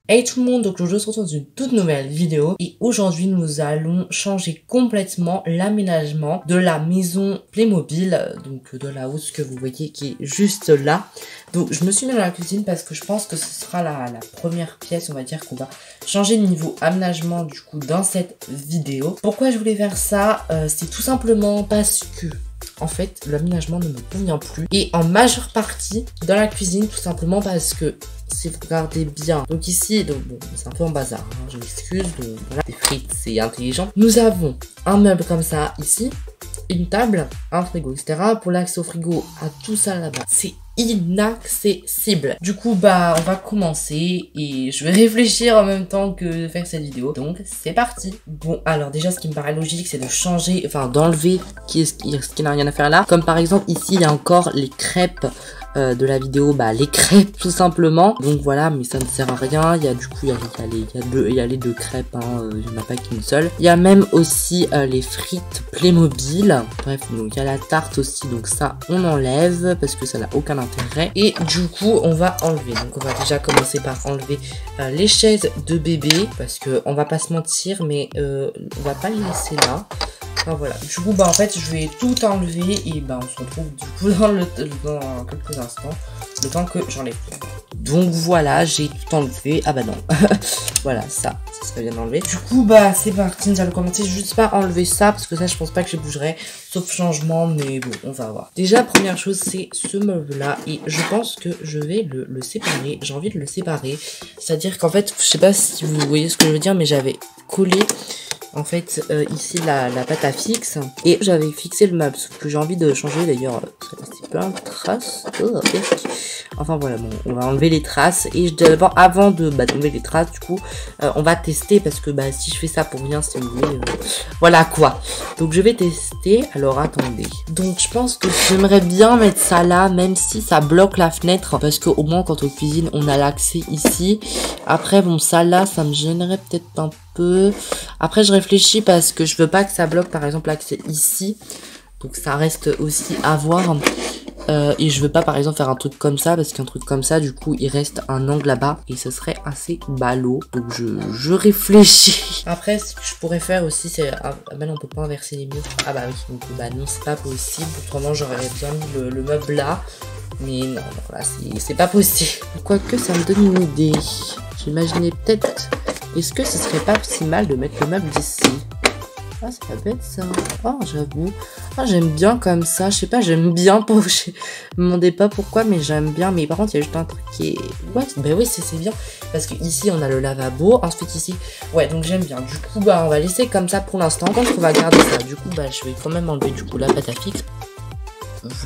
Hey tout le monde, donc je se retrouve dans une toute nouvelle vidéo et aujourd'hui nous allons changer complètement l'aménagement de la maison Playmobil, donc de la hausse que vous voyez qui est juste là. Donc je me suis mis dans la cuisine parce que je pense que ce sera la première pièce, on va dire, qu'on va changer de niveau aménagement du coup dans cette vidéo. Pourquoi je voulais faire ça? C'est tout simplement parce que en fait l'aménagement ne me convient plus et en majeure partie dans la cuisine, tout simplement parce que si vous regardez bien, donc ici, donc bon, c'est un peu en bazar, hein, je m'excuse, donc voilà, des frites, c'est intelligent. Nous avons un meuble comme ça ici, une table, un frigo, etc. Pour l'accès au frigo, à tout ça là-bas, c'est inaccessible. Du coup, bah, on va commencer et je vais réfléchir en même temps que faire cette vidéo. Donc, c'est parti. Bon, alors déjà, ce qui me paraît logique, c'est de changer, enfin, d'enlever ce qui n'a rien à faire là. Comme par exemple, ici, il y a encore les crêpes de la vidéo, bah les crêpes tout simplement. Donc voilà, mais ça ne sert à rien. Il y a du coup, il y a les deux crêpes, hein, il n'y en a pas qu'une seule. Il y a même aussi les frites Playmobil. Bref, donc il y a la tarte aussi, donc ça on enlève parce que ça n'a aucun intérêt. Et du coup, on va enlever. Donc on va déjà commencer par enlever les chaises de bébé parce que on va pas se mentir, mais on va pas les laisser là. Enfin, voilà, du coup bah en fait je vais tout enlever et bah on se retrouve du coup dans quelques instants, le temps que j'enlève. Donc voilà, j'ai tout enlevé. Ah bah non, voilà, ça serait bien enlevé. Du coup bah c'est parti, nous allons commencer juste par enlever ça parce que ça je pense pas que je bougerai sauf changement, mais bon on va voir. Déjà première chose c'est ce meuble là et je pense que je vais le séparer. J'ai envie de le séparer, c'est à dire qu'en fait je sais pas si vous voyez ce que je veux dire, mais j'avais collé en fait ici la pâte à fixe et j'avais fixé le meuble, sauf que j'ai envie de changer. D'ailleurs c'est resté plein de traces. Enfin voilà, bon, on va enlever les traces et avant d'enlever les traces, du coup on va tester parce que bah si je fais ça pour rien, si vous voulez, voilà quoi. Donc je vais tester. Alors attendez, donc je pense que j'aimerais bien mettre ça là, même si ça bloque la fenêtre, parce que au moins quand on cuisine on a l'accès ici. Après bon, ça là ça me gênerait peut-être un peu. Après je réfléchis parce que je veux pas que ça bloque par exemple l'accès ici, donc ça reste aussi à voir. Et je veux pas par exemple faire un truc comme ça, parce qu'un truc comme ça du coup il reste un angle là-bas et ce serait assez ballot. Donc je réfléchis. Après ce que je pourrais faire aussi c'est, ah bah non on peut pas inverser les murs. Ah bah oui, donc bah non c'est pas possible. Autrement j'aurais bien mis le meuble là, mais non là c'est pas possible. Quoique ça me donne une idée. J'imaginais peut-être, est-ce que ce serait pas si mal de mettre le meuble d'ici? Ah, ça peut être ça. Oh, j'avoue. Ah, j'aime bien comme ça. Je sais pas, j'aime bien. Je me demandais pas pourquoi, mais j'aime bien. Mais par contre, il y a juste un truc qui est... Ouais, bah oui, c'est bien. Parce que ici, on a le lavabo. Ensuite, ici... Ouais, donc j'aime bien. Du coup, bah, on va laisser comme ça pour l'instant. Quand on va garder ça, du coup, bah, je vais quand même enlever, du coup, la pâte à fixe.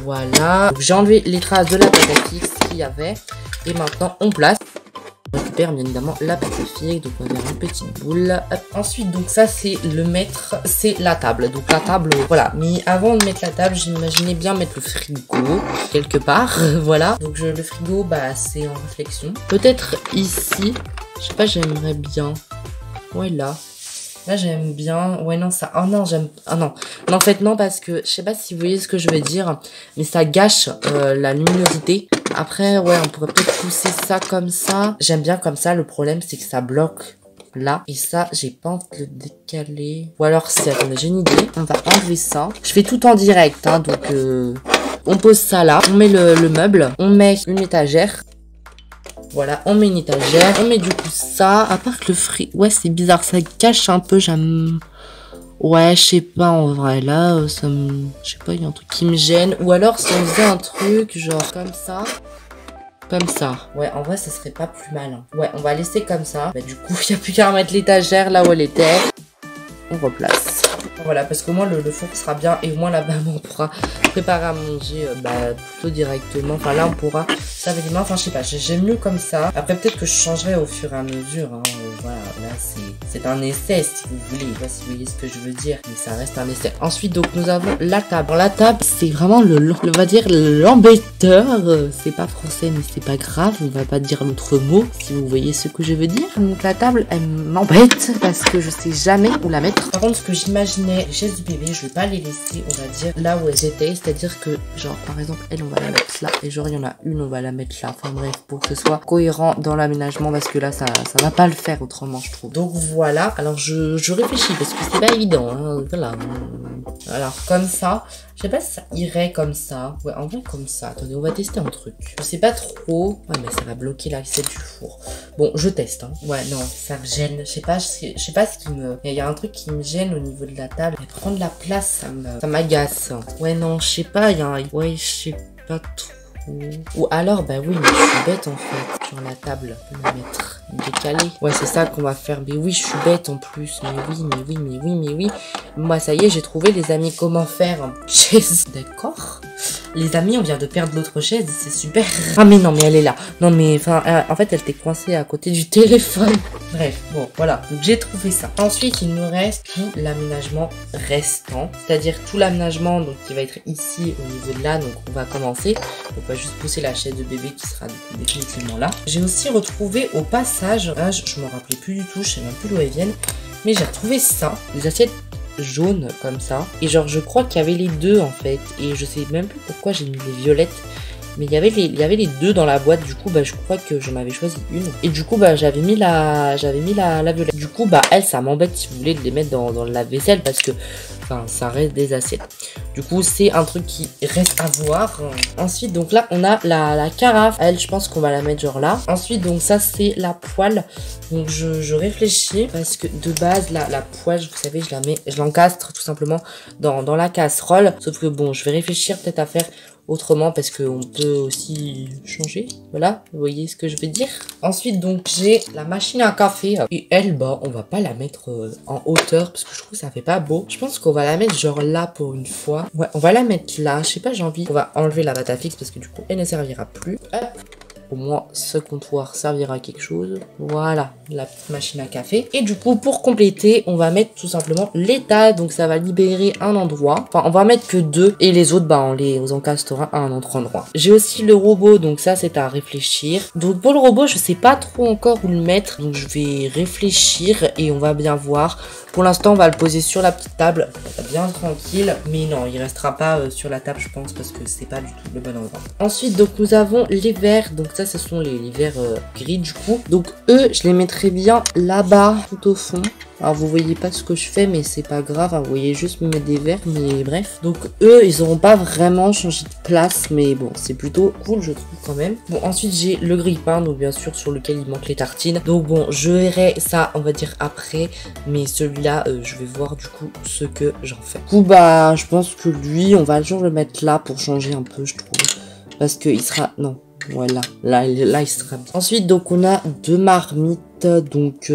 Voilà. J'ai enlevé les traces de la pâte à fixe qu'il y avait. Et maintenant, on place. On récupère bien évidemment la pâte à fixe, donc on va faire une petite boule. Hop. Ensuite donc ça c'est le maître, c'est la table. Donc la table, voilà. Mais avant de mettre la table, j'imaginais bien mettre le frigo quelque part. Voilà. Donc le frigo, bah c'est en réflexion. Peut-être ici. Je sais pas, j'aimerais bien. Ouais là. Là j'aime bien. Ouais non ça. Oh non j'aime. Ah non. Non en fait non, parce que je sais pas si vous voyez ce que je veux dire, mais ça gâche la luminosité. Après ouais on pourrait peut-être pousser ça comme ça. J'aime bien comme ça. Le problème c'est que ça bloque là. Et ça j'ai pas envie de le décaler. Ou alors si, attendez, j'ai une idée. On va enlever ça. Je fais tout en direct hein, donc on pose ça là. On met le meuble. On met une étagère. Voilà, on met une étagère, on met du coup ça, à part que le frigo, ouais c'est bizarre, ça cache un peu, j'aime, ouais je sais pas en vrai, là ça me, je sais pas, il y a un truc qui me gêne, ou alors si on faisait un truc genre comme ça, ouais en vrai ça serait pas plus mal, hein. Ouais on va laisser comme ça, bah du coup il n'y a plus qu'à remettre l'étagère là où elle était, on replace. Voilà, parce qu'au moins le four sera bien et au moins là-bas on pourra préparer à manger plutôt directement. Enfin là on pourra servir les mains, enfin je sais pas, j'aime mieux comme ça. Après peut-être que je changerai au fur et à mesure, hein. voilà, là c'est un essai si vous voulez, je sais pas si vous voyez ce que je veux dire, mais ça reste un essai. Ensuite donc nous avons la table. La table c'est vraiment on va dire l'embêteur, c'est pas français mais c'est pas grave, on va pas dire l'autre mot si vous voyez ce que je veux dire. Donc la table elle m'embête parce que je sais jamais où la mettre. Par contre ce que j'imaginais, les chaises du bébé, je vais pas les laisser on va dire là où elles étaient, c'est-à-dire que genre par exemple elle on va la mettre là et genre il y en a une on va la mettre là, enfin bref pour que ce soit cohérent dans l'aménagement parce que là ça va pas le faire autrement je trouve. Donc voilà, alors je réfléchis parce que c'est pas évident hein. Voilà. Alors comme ça, je sais pas si ça irait comme ça. Ouais en vrai comme ça, attendez on va tester un truc. Je sais pas trop, ouais mais ça va bloquer l'accès du four. Bon je teste hein. Ouais non ça me gêne, je sais pas ce qui me... Il y a un truc qui me gêne au niveau de la table. Mais prendre la place ça m'agace. Ouais non je sais pas, il y a un... Ouais je sais pas trop. Ou alors, bah oui, mais je suis bête en fait. Sur la table, on va mettre décalé. Ouais, c'est ça qu'on va faire. Mais oui, je suis bête en plus. Mais oui, mais oui, mais oui, mais oui. Moi, ça y est, j'ai trouvé les amis comment faire une chaise. D'accord. Les amis, on vient de perdre l'autre chaise, c'est super. Ah mais non, mais elle est là. Non mais, enfin, en fait, elle était coincée à côté du téléphone. Bref, bon, voilà. Donc j'ai trouvé ça. Ensuite, il nous reste tout l'aménagement restant. C'est-à-dire tout l'aménagement, donc qui va être ici au niveau de là. Donc on va commencer. On va juste pousser la chaise de bébé qui sera définitivement là. J'ai aussi retrouvé au passage, hein, je me rappelais plus du tout, je sais même plus d'où elles viennent. Mais j'ai retrouvé ça, des assiettes jaune comme ça et genre je crois qu'il y avait les deux en fait et je sais même plus pourquoi j'ai mis les violettes mais il y avait les deux dans la boîte. Du coup bah je crois que j'en avais choisi une et du coup bah j'avais mis la violette. Du coup bah elle ça m'embête si vous voulez de les mettre dans le lave-vaisselle parce que enfin ça reste des assiettes. Du coup c'est un truc qui reste à voir. Ensuite donc là on a la carafe, elle je pense qu'on va la mettre genre là. Ensuite donc ça c'est la poêle. Donc je réfléchis parce que de base la poêle vous savez je l'encastre tout simplement dans la casserole. Sauf que bon je vais réfléchir peut-être à faire autrement parce qu'on peut aussi changer. Voilà, vous voyez ce que je veux dire. Ensuite donc j'ai la machine à café et elle bah on va pas la mettre en hauteur parce que je trouve que ça fait pas beau. Je pense qu'on va la mettre genre là pour une fois. Ouais on va la mettre là, je sais pas j'ai envie. On va enlever la batte à fixe parce que du coup elle ne servira plus. Hop. Au moins, ce comptoir servira à quelque chose. Voilà, la petite machine à café. Et du coup, pour compléter, on va mettre tout simplement les tasses. Donc, ça va libérer un endroit. Enfin, on va mettre que 2. Et les autres, bah, on les encastrera à un autre endroit. J'ai aussi le robot. Donc, ça, c'est à réfléchir. Donc, pour le robot, je sais pas trop encore où le mettre. Donc, je vais réfléchir et on va bien voir. Pour l'instant, on va le poser sur la petite table, bien tranquille. Mais non, il restera pas sur la table, je pense, parce que c'est pas du tout le bon endroit. Ensuite, donc, nous avons les verres. Donc, ça, ce sont les verres gris, du coup. Donc, eux, je les mettrai bien là-bas, tout au fond. Alors, vous voyez pas ce que je fais, mais c'est pas grave. Hein, vous voyez juste me mettre des verres, mais bref. Donc, eux, ils auront pas vraiment changé de place, mais bon, c'est plutôt cool, je trouve, quand même. Bon, ensuite, j'ai le grille-pain, donc bien sûr, sur lequel il manque les tartines. Donc, bon, je verrai ça, on va dire, après. Mais celui-là, je vais voir, du coup, ce que j'en fais. Du coup, bah, je pense que lui, on va toujours le mettre là pour changer un peu, je trouve. Parce qu'il sera... Non. Voilà, là il sera bien. Ensuite, donc, on a 2 marmites. Donc,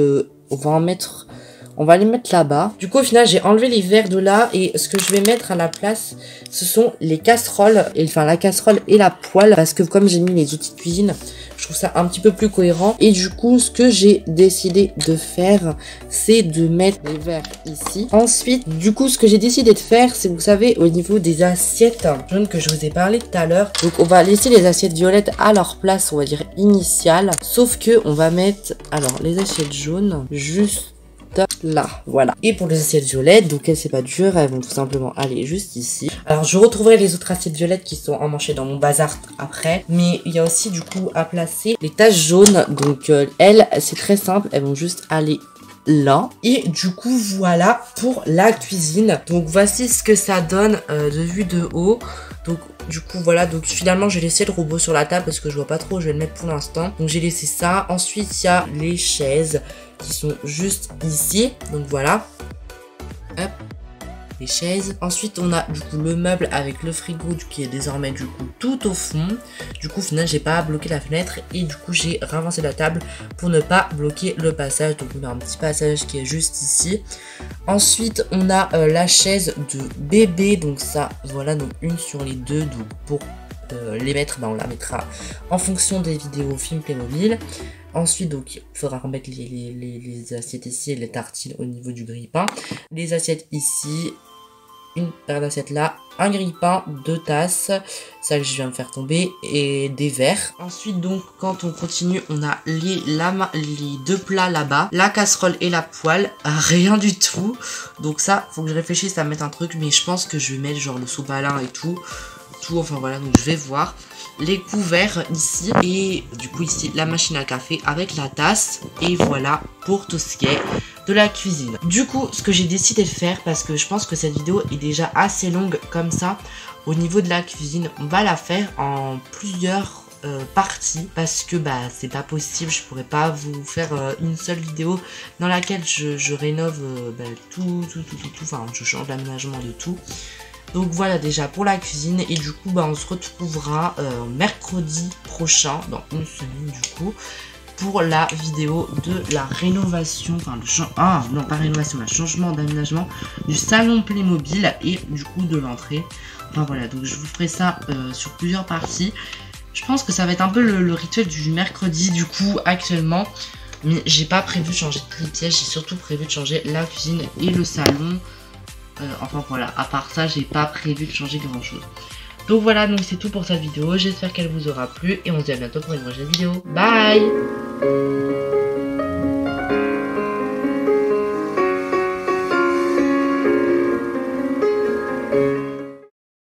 on va les mettre là-bas. Du coup, au final, j'ai enlevé les verres de là. Et ce que je vais mettre à la place, ce sont les casseroles. Enfin, la casserole et la poêle. Parce que comme j'ai mis les outils de cuisine, je trouve ça un petit peu plus cohérent. Et du coup, ce que j'ai décidé de faire, c'est de mettre les verres ici. Ensuite, du coup, ce que j'ai décidé de faire, c'est, vous savez, au niveau des assiettes jaunes que je vous ai parlé tout à l'heure. Donc, on va laisser les assiettes violettes à leur place, on va dire, initiale. Sauf que on va mettre, alors, les assiettes jaunes, juste là, voilà. Et pour les assiettes violettes, donc elles c'est pas dur, elles vont tout simplement aller juste ici. Alors je retrouverai les autres assiettes violettes qui sont emmanchées dans mon bazar après, mais il y a aussi du coup à placer les taches jaunes. Donc elles c'est très simple, elles vont juste aller là. Et du coup voilà pour la cuisine. Donc voici ce que ça donne de vue de haut. Donc du coup voilà, donc finalement j'ai laissé le robot sur la table parce que je vois pas trop où je vais le mettre pour l'instant. Donc j'ai laissé ça. Ensuite il y a les chaises qui sont juste ici. Donc voilà. Hop. Les chaises. Ensuite on a du coup le meuble avec le frigo qui est désormais du coup tout au fond. Du coup au final j'ai pas bloqué la fenêtre et du coup j'ai ravancé la table pour ne pas bloquer le passage. Donc on a un petit passage qui est juste ici. Ensuite on a la chaise de bébé. Donc ça voilà, donc une sur les deux. Donc pour les mettre, bah, on la mettra en fonction des vidéos films Playmobil. Ensuite, donc, il faudra remettre les assiettes ici et les tartines au niveau du grille-pain. Les assiettes ici, une paire d'assiettes là, un grille-pain, 2 tasses, ça que je viens de faire tomber, et des verres. Ensuite, donc, quand on continue, on a les 2 plats là-bas, la casserole et la poêle, rien du tout. Donc ça, faut que je réfléchisse à mettre un truc, mais je pense que je vais mettre genre le sopalin et tout, enfin voilà, donc je vais voir. Les couverts ici, et du coup ici, la machine à café avec la tasse, et voilà pour tout ce qui est de la cuisine. Du coup, ce que j'ai décidé de faire, parce que je pense que cette vidéo est déjà assez longue comme ça, au niveau de la cuisine, on va la faire en plusieurs parties, parce que bah c'est pas possible, je pourrais pas vous faire une seule vidéo dans laquelle je rénove tout, enfin je change l'aménagement de tout. Donc voilà déjà pour la cuisine, et du coup bah on se retrouvera mercredi prochain, dans une semaine du coup, pour la vidéo de la rénovation, enfin le non pas rénovation, le changement d'aménagement du salon Playmobil et du coup de l'entrée. Enfin voilà, donc je vous ferai ça sur plusieurs parties. Je pense que ça va être un peu le rituel du mercredi du coup actuellement. Mais j'ai pas prévu de changer toutes les pièces, j'ai surtout prévu de changer la cuisine et le salon. Enfin voilà, à part ça, j'ai pas prévu de changer grand chose. Donc voilà, donc c'est tout pour cette vidéo. J'espère qu'elle vous aura plu et on se dit à bientôt pour une prochaine vidéo. Bye!